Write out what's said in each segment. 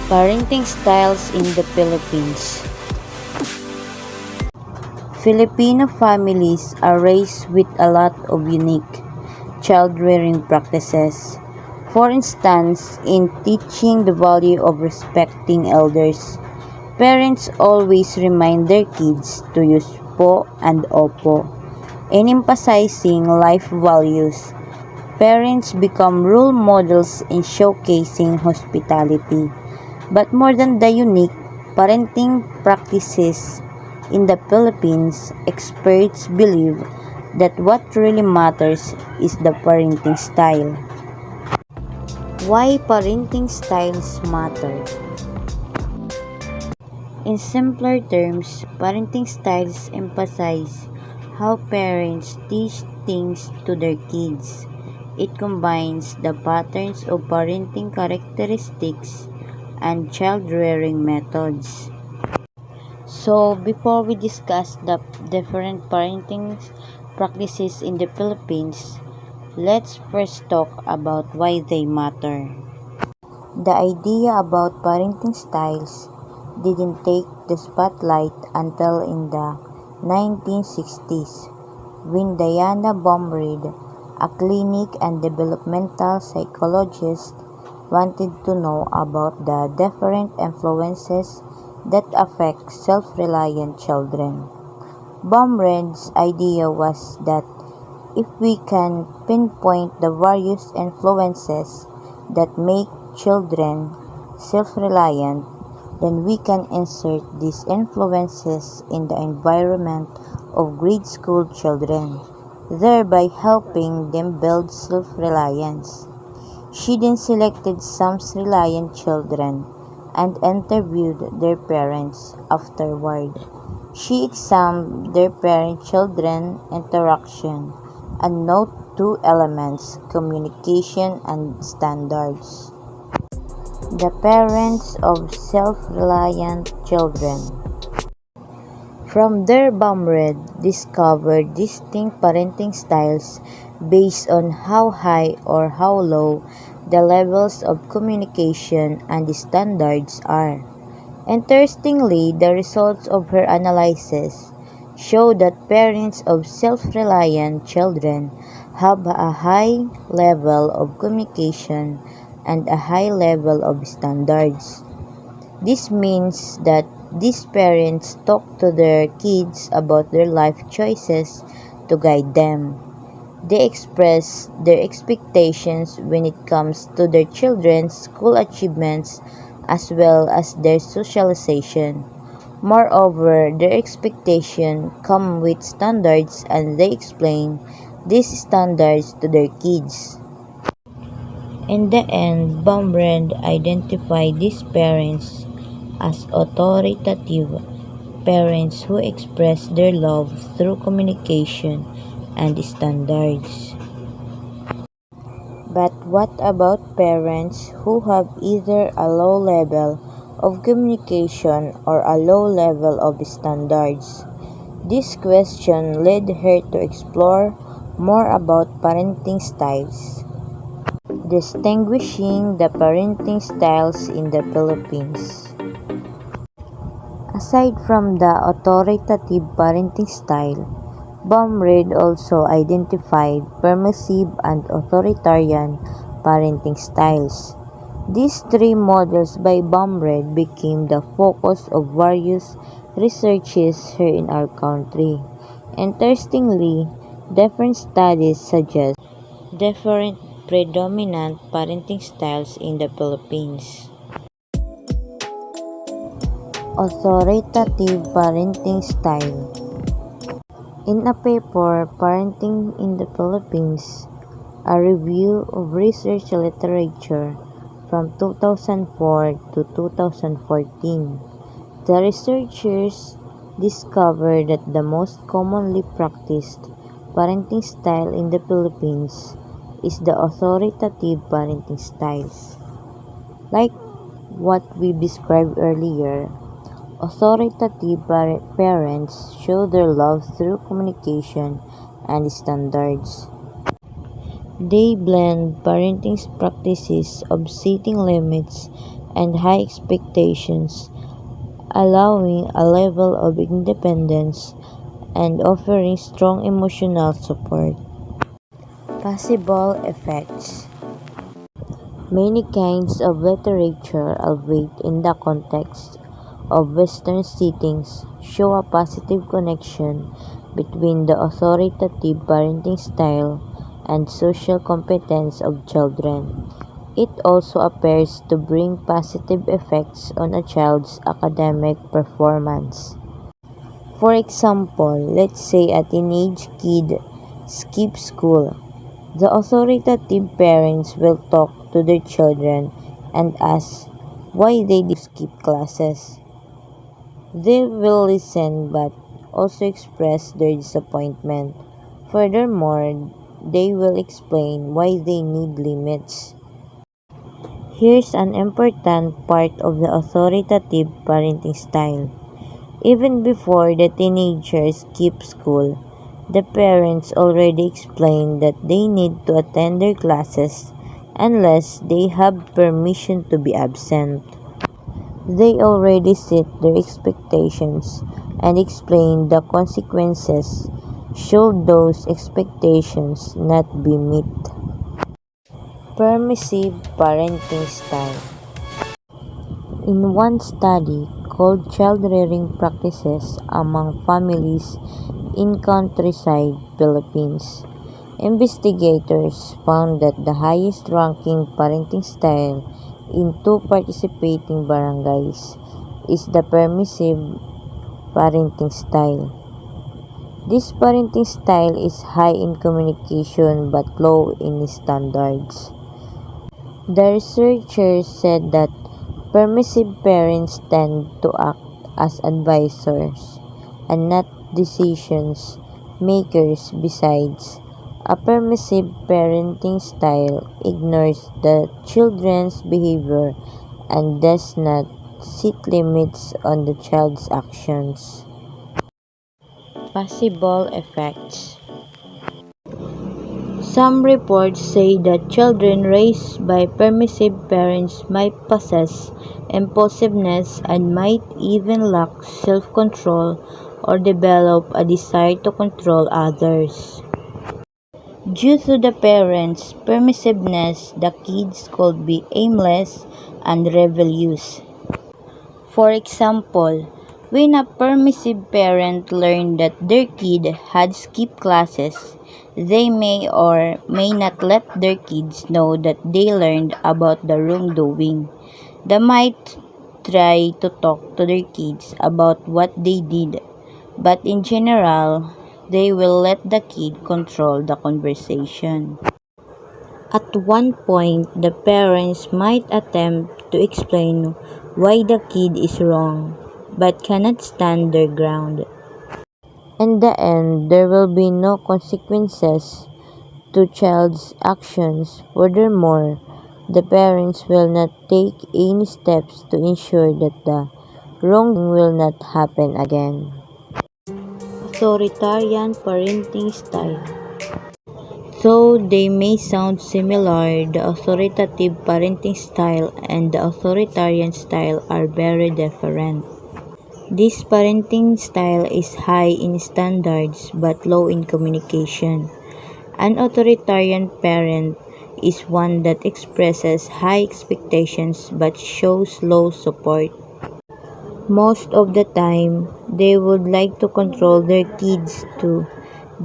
Parenting styles in the Philippines. Filipino families are raised with a lot of unique child-rearing practices. For instance, in teaching the value of respecting elders, parents always remind their kids to use po and opo. In emphasizing life values, parents become role models in showcasing hospitality. But more than the unique parenting practices in the Philippines, experts believe that what really matters is the parenting style. Why parenting styles matter? In simpler terms, parenting styles emphasize how parents teach things to their kids. It combines the patterns of parenting characteristics and child-rearing methods. So, before we discuss the different parenting practices in the Philippines, let's first talk about why they matter. The idea about parenting styles didn't take the spotlight until in the 1960s, when Diana Baumrind, a clinic and developmental psychologist, wanted to know about the different influences that affect self-reliant children. Baumrind's idea was that if we can pinpoint the various influences that make children self-reliant, then we can insert these influences in the environment of grade school children, thereby helping them build self-reliance. She then selected some reliant children and interviewed their parents afterward. She examined their parent-children interaction and noted two elements: communication and standards. The parents of self-reliant children. From there, Baumrind discovered distinct parenting styles based on how high or how low the levels of communication and the standards are. Interestingly, the results of her analysis show that parents of self-reliant children have a high level of communication and a high level of standards. This means that these parents talk to their kids about their life choices to guide them. They express their expectations when it comes to their children's school achievements as well as their socialization. Moreover, their expectations come with standards and they explain these standards to their kids. In the end, Baumrind identified these parents as authoritative parents who express their love through communication and standards. But what about parents who have either a low level of communication or a low level of standards? This question led her to explore more about parenting styles. Distinguishing the parenting styles in the Philippines. Aside from the authoritative parenting style, Baumrind also identified permissive and authoritarian parenting styles. These three models by Baumrind became the focus of various researches here in our country. Interestingly, different studies suggest different predominant parenting styles in the Philippines. Authoritative parenting style. In a paper, Parenting in the Philippines, a review of research literature from 2004 to 2014, the researchers discovered that the most commonly practiced parenting style in the Philippines is the authoritative parenting styles. Like what we described earlier, authoritative parents show their love through communication and standards. They blend parenting practices of setting limits and high expectations, allowing a level of independence and offering strong emotional support. Possible effects. Many kinds of literature, albeit in the context of Western settings, show a positive connection between the authoritative parenting style and social competence of children. It also appears to bring positive effects on a child's academic performance. For example, let's say a teenage kid skips school. The authoritative parents will talk to their children and ask why they did skip classes. They will listen but also express their disappointment. Furthermore, they will explain why they need limits. Here's an important part of the authoritative parenting style. Even before the teenagers skip school, the parents already explain that they need to attend their classes unless they have permission to be absent. They already set their expectations and explain the consequences should those expectations not be met. Permissive parenting style. In one study called Child Rearing Practices Among Families in Countryside, Philippines, investigators found that the highest ranking parenting style in two participating barangays is the permissive parenting style. This parenting style is high in communication but low in standards. The researchers said that permissive parents tend to act as advisors and not decisions makers. Besides, a permissive parenting style ignores the children's behavior and does not set limits on the child's actions. Possible effects. Some reports say that children raised by permissive parents might possess impulsiveness and might even lack self-control or develop a desire to control others. Due to the parents' permissiveness, the kids could be aimless and rebellious. For example, when a permissive parent learned that their kid had skipped classes, they may or may not let their kids know that they learned about the wrongdoing. They might try to talk to their kids about what they did, but in general, they will let the kid control the conversation. At one point, the parents might attempt to explain why the kid is wrong, but cannot stand their ground. In the end, there will be no consequences to child's actions. Furthermore, the parents will not take any steps to ensure that the wrongdoing will not happen again. Authoritarian parenting style. Though they may sound similar, the authoritative parenting style and the authoritarian style are very different. This parenting style is high in standards but low in communication. An authoritarian parent is one that expresses high expectations but shows low support. Most of the time, they would like to control their kids too.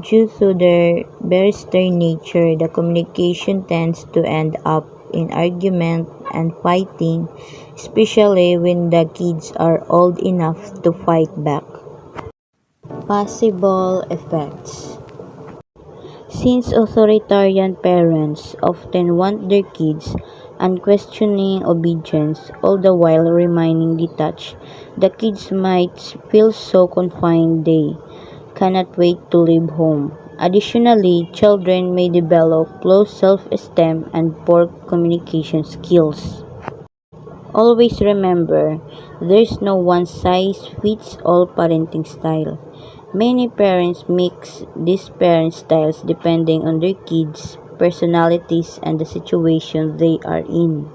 Due to their very stern nature, the communication tends to end up in argument and fighting, especially when the kids are old enough to fight back. Possible effects. Since authoritarian parents often want their kids' unquestioning obedience, all the while remaining detached, the kids might feel so confined they cannot wait to leave home. Additionally, children may develop low self-esteem and poor communication skills. Always remember, there's no one-size-fits-all parenting style. Many parents mix these parent styles depending on their kids' personalities and the situation they are in.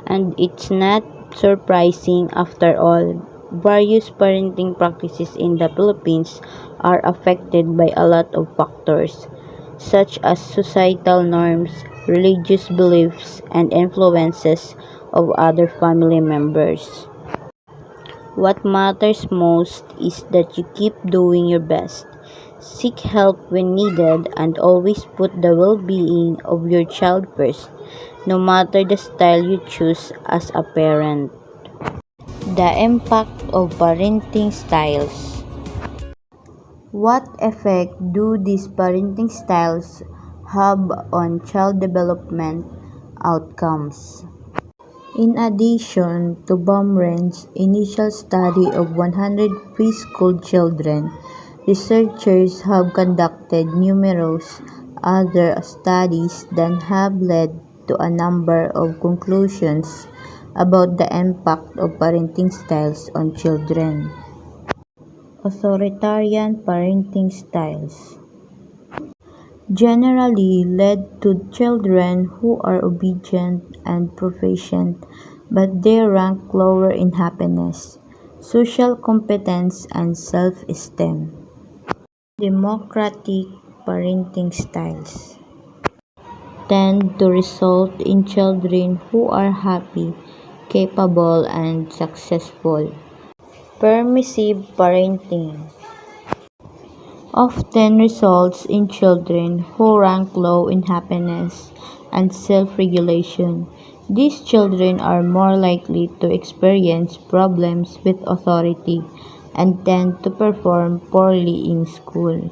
And it's not surprising. After all, various parenting practices in the Philippines are affected by a lot of factors, such as societal norms, religious beliefs, and influences of other family members. What matters most is that you keep doing your best, seek help when needed, and always put the well being of your child first, no matter the style you choose as a parent. The impact of parenting styles. What effect do these parenting styles have on child development outcomes? In addition to Baumann's initial study of 100 preschool children, researchers have conducted numerous other studies that have led to a number of conclusions about the impact of parenting styles on children. Authoritarian parenting styles generally lead to children who are obedient and proficient, but they rank lower in happiness, social competence, and self-esteem. Democratic parenting styles tend to result in children who are happy, capable, and successful. Permissive parenting often results in children who rank low in happiness and self-regulation. These children are more likely to experience problems with authority and tend to perform poorly in school.